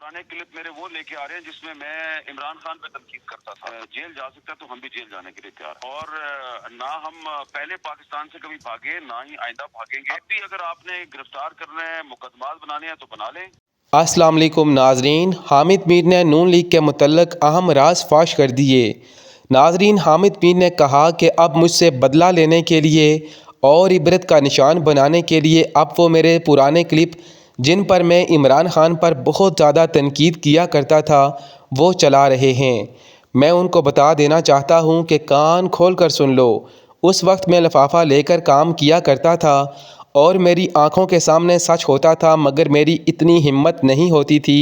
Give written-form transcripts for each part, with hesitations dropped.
पुराने क्लिप मेरे वो लेके आ रहे हैं जिसमें मैं इमरान खान पे तनकीद करता था। जेल जा सकता है तो हम भी जेल जाने के लिए तैयार हैं। और ना हम पहले पाकिस्तान से कभी भागे, ना ही आइंदा भागेंगे। अब भी अगर आपने गिरफ्तार करना है, मुकदमात बनाने हैं तो बना लें। अस्सलाम वालेकुम नाजरीन, हामिद मीर ने नून लीग के मुतल्लिक अहम राज फाश कर दिए। नाजरीन, हामिद मीर ने कहा कि अब मुझसे बदला लेने के लिए और इबरत का निशान बनाने के लिए अब वो मेरे पुराने क्लिप जिन पर मैं इमरान खान पर बहुत ज़्यादा तनकीद किया करता था वो चला रहे हैं। मैं उनको बता देना चाहता हूँ कि कान खोल कर सुन लो। उस वक्त मैं लिफाफा लेकर काम किया करता था और मेरी आंखों के सामने सच होता था, मगर मेरी इतनी हिम्मत नहीं होती थी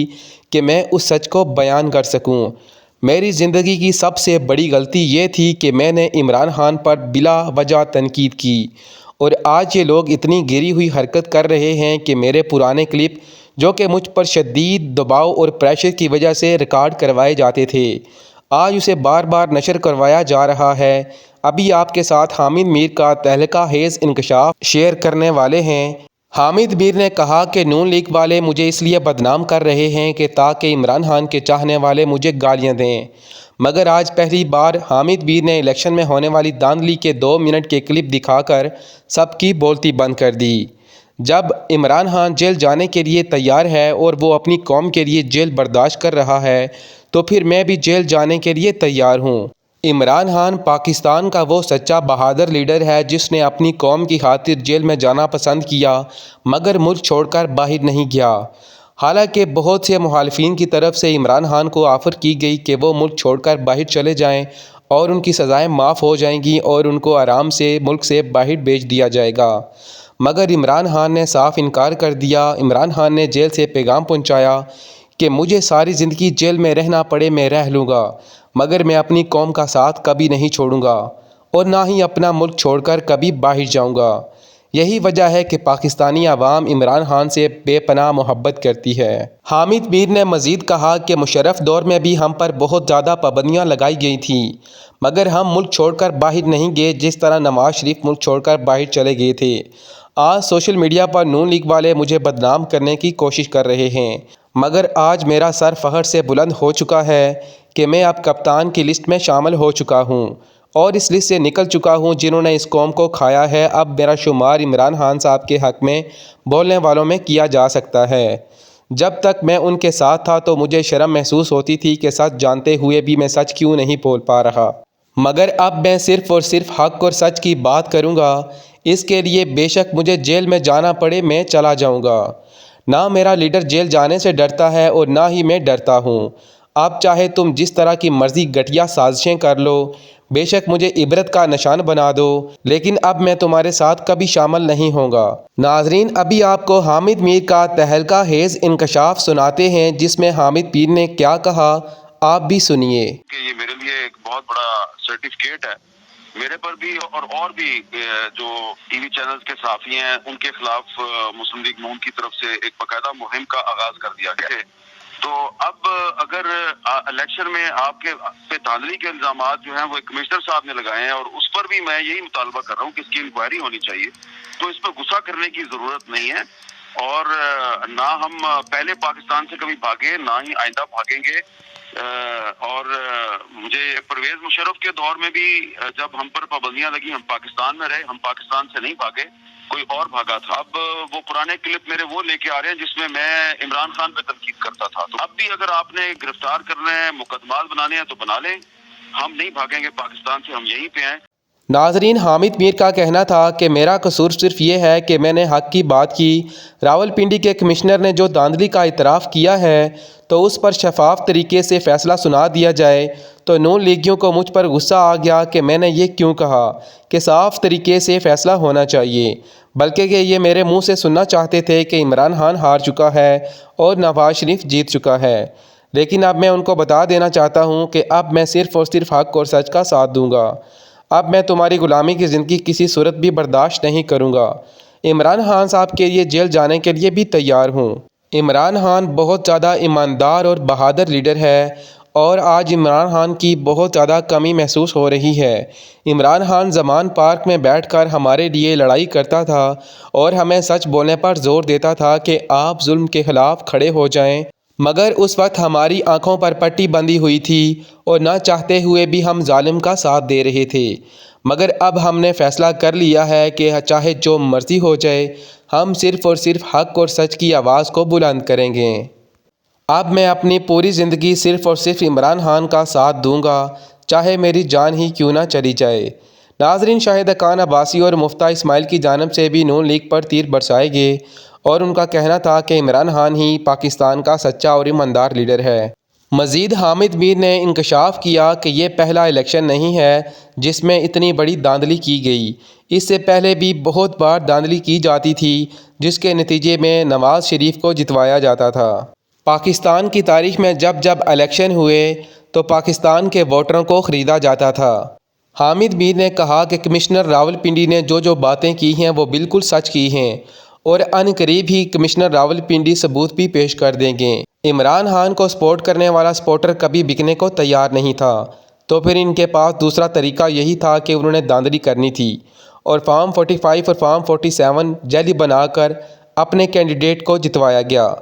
कि मैं उस सच को बयान कर सकूं। मेरी ज़िंदगी की सबसे बड़ी गलती ये थी कि मैंने इमरान खान पर बिला वजह तनकीद की, और आज ये लोग इतनी गिरी हुई हरकत कर रहे हैं कि मेरे पुराने क्लिप जो कि मुझ पर शदीद दबाव और प्रेशर की वजह से रिकॉर्ड करवाए जाते थे, आज उसे बार बार नशर करवाया जा रहा है। अभी आपके साथ हामिद मीर का तहलका हेज़ इंकशाफ शेयर करने वाले हैं। हामिद मीर ने कहा कि नून लीग वाले मुझे इसलिए बदनाम कर रहे हैं कि ताकि इमरान खान के चाहने वाले मुझे गालियां दें, मगर आज पहली बार हामिद मीर ने इलेक्शन में होने वाली धांधली के 2 मिनट के क्लिप दिखाकर सबकी बोलती बंद कर दी। जब इमरान खान जेल जाने के लिए तैयार है और वो अपनी कौम के लिए जेल बर्दाश्त कर रहा है, तो फिर मैं भी जेल जाने के लिए तैयार हूँ। इमरान खान पाकिस्तान का वो सच्चा बहादुर लीडर है जिसने अपनी कौम की खातिर जेल में जाना पसंद किया, मगर मुल्क छोड़कर बाहर नहीं गया। हालांकि बहुत से मुखालिफिन की तरफ से इमरान खान को ऑफ़र की गई कि वो मुल्क छोड़कर बाहर चले जाएं और उनकी सज़ाएं माफ़ हो जाएंगी और उनको आराम से मुल्क से बाहर भेज दिया जाएगा, मगर इमरान खान ने साफ इनकार कर दिया। इमरान खान ने जेल से पैगाम पहुंचाया कि मुझे सारी ज़िंदगी जेल में रहना पड़े मैं रह लूँगा, मगर मैं अपनी कौम का साथ कभी नहीं छोड़ूंगा और ना ही अपना मुल्क छोड़कर कभी बाहर जाऊंगा। यही वजह है कि पाकिस्तानी अवाम इमरान खान से बेपनाह मोहब्बत करती है। हामिद मीर ने मज़ीद कहा कि मुशर्रफ दौर में भी हम पर बहुत ज़्यादा पाबंदियाँ लगाई गई थी, मगर हम मुल्क छोड़कर बाहर नहीं गए जिस तरह नवाज शरीफ मुल्क छोड़कर बाहर चले गए थे। आज सोशल मीडिया पर नून लीग वाले मुझे बदनाम करने की कोशिश कर रहे हैं, मगर आज मेरा सर फ़ख्र से बुलंद हो चुका है कि मैं अब कप्तान की लिस्ट में शामिल हो चुका हूँ और इस लिस्ट से निकल चुका हूँ जिन्होंने इस कौम को खाया है। अब मेरा शुमार इमरान खान साहब के हक़ में बोलने वालों में किया जा सकता है। जब तक मैं उनके साथ था तो मुझे शर्म महसूस होती थी कि सच जानते हुए भी मैं सच क्यों नहीं बोल पा रहा, मगर अब मैं सिर्फ़ और सिर्फ हक़ और सच की बात करूँगा। इसके लिए बेशक मुझे जेल में जाना पड़े मैं चला जाऊँगा। ना मेरा लीडर जेल जाने से डरता है और ना ही मैं डरता हूँ। अब चाहे तुम जिस तरह की मर्ज़ी घटिया साजिशें कर लो, बेशक मुझे इबरत का निशान बना दो, लेकिन अब मैं तुम्हारे साथ कभी शामिल नहीं होगा। नाजरीन, अभी आपको हामिद मीर का तहलका हेज़ इंकशाफ सुनाते हैं जिसमें हामिद मीर ने क्या कहा, आप भी सुनिए। कि ये मेरे लिए एक बहुत बड़ा सर्टिफिकेट है। मेरे पर भी और भी जो टीवी चैनल्स के साफी हैं उनके खिलाफ मुस्लिम लीग नून की तरफ से एक बाकायदा मुहिम का आगाज कर दिया गया है। तो अब अगर इलेक्शन में आपके पे धांधली के इल्जामात जो हैं वो कमिश्नर साहब ने लगाए हैं और उस पर भी मैं यही मुतालबा कर रहा हूँ कि इसकी इंक्वायरी होनी चाहिए, तो इस पर गुस्सा करने की जरूरत नहीं है। और ना हम पहले पाकिस्तान से कभी भागे, ना ही आइंदा भागेंगे। और मुझे परवेज मुशर्रफ के दौर में भी जब हम पर पाबंदियां लगी, हम पाकिस्तान में रहे, हम पाकिस्तान से नहीं भागे, कोई और भागा था। अब वो पुराने क्लिप मेरे वो लेके आ रहे हैं जिसमें मैं इमरान खान पे तनकीद करता था। तो अब भी अगर आपने गिरफ्तार करना है, मुकदमात बनाने हैं तो बना लें, हम नहीं भागेंगे पाकिस्तान से, हम यहीं पे हैं। नाजरीन, हामिद मीर का कहना था कि मेरा कसूर सिर्फ ये है कि मैंने हक़ की बात की। रावलपिंडी के कमिश्नर ने जो धांधली का इतराफ़ किया है तो उस पर शफाफ तरीके से फ़ैसला सुना दिया जाए। तो नून लीगियों को मुझ पर गुस्सा आ गया कि मैंने ये क्यों कहा कि साफ़ तरीके से फ़ैसला होना चाहिए, बल्कि कि ये मेरे मुंह से सुनना चाहते थे कि इमरान खान हार चुका है और नवाज शरीफ जीत चुका है। लेकिन अब मैं उनको बता देना चाहता हूँ कि अब मैं सिर्फ़ और सिर्फ हक़ और सच का साथ दूँगा। अब मैं तुम्हारी ग़ुलामी की ज़िंदगी किसी सूरत भी बर्दाश्त नहीं करूँगा। इमरान खान साहब के लिए जेल जाने के लिए भी तैयार हूँ। इमरान खान बहुत ज़्यादा ईमानदार और बहादुर लीडर है और आज इमरान खान की बहुत ज़्यादा कमी महसूस हो रही है। इमरान खान ज़मान पार्क में बैठकर हमारे लिए लड़ाई करता था और हमें सच बोलने पर ज़ोर देता था कि आप जुल्म के ख़िलाफ़ खड़े हो जाएं, मगर उस वक्त हमारी आंखों पर पट्टी बंधी हुई थी और ना चाहते हुए भी हम जालिम का साथ दे रहे थे। मगर अब हमने फ़ैसला कर लिया है कि चाहे जो मर्ज़ी हो जाए, हम सिर्फ़ और सिर्फ हक़ और सच की आवाज़ को बुलंद करेंगे। अब मैं अपनी पूरी ज़िंदगी सिर्फ़ और सिर्फ इमरान खान का साथ दूंगा, चाहे मेरी जान ही क्यों ना चली जाए। नाज़रीन, शाहिद खान अब्बासी और मुफ्ता इस्माइल की जानिब से भी नून लीग पर तीर बरसाए गए और उनका कहना था कि इमरान खान ही पाकिस्तान का सच्चा और ईमानदार लीडर है। मज़ीद हामिद मीर ने इंकशाफ किया कि ये पहला इलेक्शन नहीं है जिसमें इतनी बड़ी धांधली की गई। इससे पहले भी बहुत बार धांधली की जाती थी जिसके नतीजे में नवाज़ शरीफ को जितवाया जाता था। पाकिस्तान की तारीख़ में जब जब इलेक्शन हुए तो पाकिस्तान के वोटरों को ख़रीदा जाता था। हामिद मीर ने कहा कि कमिश्नर रावलपिंडी ने जो जो बातें की हैं वो बिल्कुल सच की हैं और अनकरीब ही कमिश्नर रावलपिंडी सबूत भी पेश कर देंगे। इमरान खान को सपोर्ट करने वाला सपोर्टर कभी बिकने को तैयार नहीं था, तो फिर इनके पास दूसरा तरीका यही था कि उन्होंने धांधली करनी थी और फॉर्म 45 और फॉर्म 47 जाली बनाकर अपने कैंडिडेट को जितवाया गया।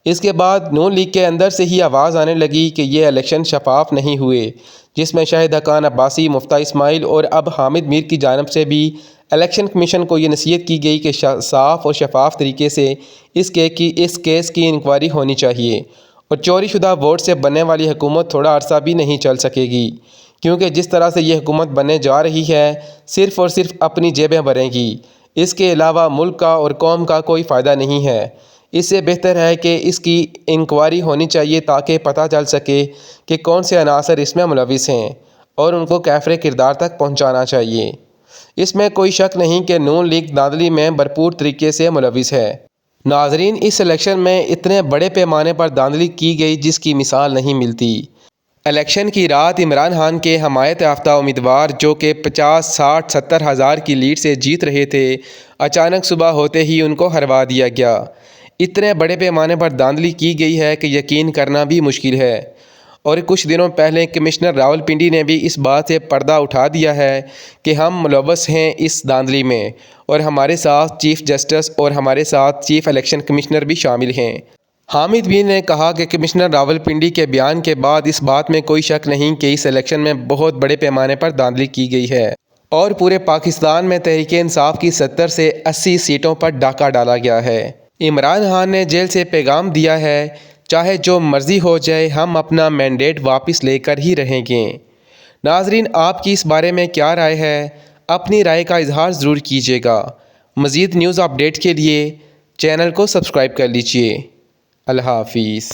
इसके बाद नून लीग के अंदर से ही आवाज़ आने लगी कि ये इलेक्शन शफाफ नहीं हुए, जिसमें शाहिद खान अब्बासी, मुफ्ता इस्माइल और अब हामिद मीर की जानिब से भी इलेक्शन कमीशन को ये नसीहत की गई कि साफ़ और शफाफ तरीके से इस केस की इंक्वायरी होनी चाहिए और चोरी शुदा वोट से बनने वाली हुकूमत थोड़ा अरसा भी नहीं चल सकेगी, क्योंकि जिस तरह से ये हुकूमत बनने जा रही है सिर्फ़ और सिर्फ अपनी जेबें भरेंगी। इसके अलावा मुल्क का और कौम का कोई फ़ायदा नहीं है। इससे बेहतर है कि इसकी इंक्वायरी होनी चाहिए ताकि पता चल सके कि कौन से अनासर इसमें मुलविस हैं और उनको कैफ़रे किरदार तक पहुंचाना चाहिए। इसमें कोई शक नहीं कि नून लीग धांधली में भरपूर तरीके से मुलविस है। नाजरीन, इस इलेक्शन में इतने बड़े पैमाने पर धांधली की गई जिसकी मिसाल नहीं मिलती। इलेक्शन की रात इमरान खान के हमायत याफ्ता उम्मीदवार जो कि 50, 60, 70 हज़ार की लीड से जीत रहे थे, अचानक सुबह होते ही उनको हरवा दिया गया। इतने बड़े पैमाने पर धांधली की गई है कि यकीन करना भी मुश्किल है। और कुछ दिनों पहले कमिश्नर रावलपिंडी ने भी इस बात से पर्दा उठा दिया है कि हम मुलव्वस हैं इस धांधली में और हमारे साथ चीफ़ जस्टिस और हमारे साथ चीफ़ इलेक्शन कमिश्नर भी शामिल हैं। हामिद मीर ने कहा कि कमिश्नर रावलपिंडी के बयान के बाद इस बात में कोई शक नहीं कि इस इलेक्शन में बहुत बड़े पैमाने पर धांधली की गई है और पूरे पाकिस्तान में तहरीक इंसाफ की 70 से 80 सीटों पर डाका डाला गया है। इमरान खान ने जेल से पैगाम दिया है, चाहे जो मर्ज़ी हो जाए, हम अपना मैंडेट वापस लेकर ही रहेंगे। नाजरीन, आपकी इस बारे में क्या राय है? अपनी राय का इजहार ज़रूर कीजिएगा। मज़ीद न्यूज़ अपडेट के लिए चैनल को सब्सक्राइब कर लीजिए। अल्लाह हाफिज़।